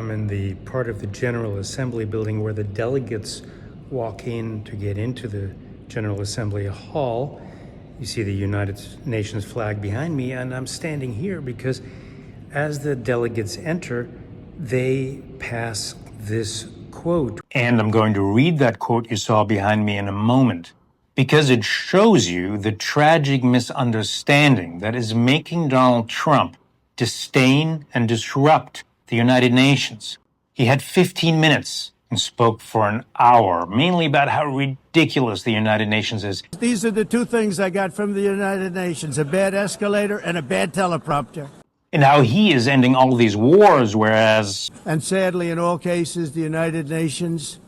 I'm in the part of the General Assembly building where the delegates walk in to get into the General Assembly hall. You see the United Nations flag behind me, and I'm standing here because as the delegates enter, they pass this quote. And I'm going to read that quote you saw behind me in a moment, because it shows you the tragic misunderstanding that is making Donald Trump disdain and disrupt the United Nations. He had 15 minutes and spoke for an hour, mainly about how ridiculous the United Nations is. These are the two things I got from the United Nations, a bad escalator and a bad teleprompter. And how he is ending all these wars, whereas... And sadly, in all cases, the United Nations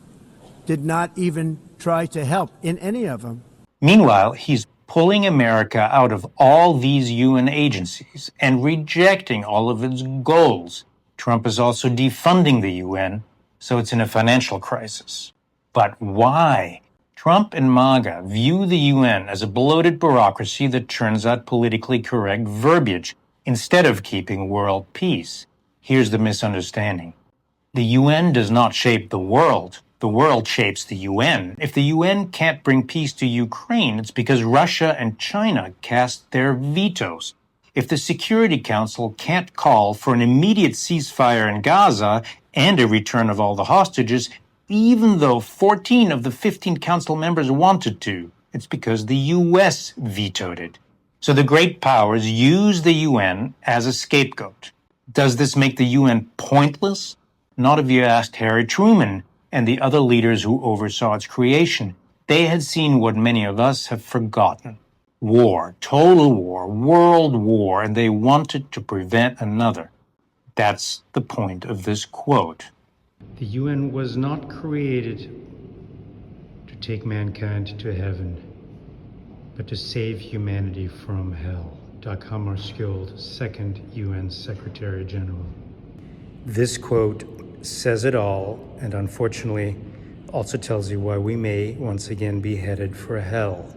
did not even try to help in any of them. Meanwhile, he's pulling America out of all these UN agencies and rejecting all of its goals. Trump is also defunding the UN, so it's in a financial crisis. But why? Trump and MAGA view the UN as a bloated bureaucracy that churns out politically correct verbiage instead of keeping world peace. Here's the misunderstanding. The UN does not shape the world. The world shapes the UN. If the UN can't bring peace to Ukraine, it's because Russia and China cast their vetoes. If the Security Council can't call for an immediate ceasefire in Gaza and a return of all the hostages, even though 14 of the 15 council members wanted to, it's because the US vetoed it. So the great powers use the UN as a scapegoat. Does this make the UN pointless? Not if you asked Harry Truman and the other leaders who oversaw its creation. They had seen what many of us have forgotten. War, total war, world war, and they wanted to prevent another. That's the point of this quote. The UN was not created to take mankind to heaven, but to save humanity from hell. Dag Hammarskjöld, second UN Secretary General. This quote says it all, and unfortunately also tells you why we may once again be headed for hell.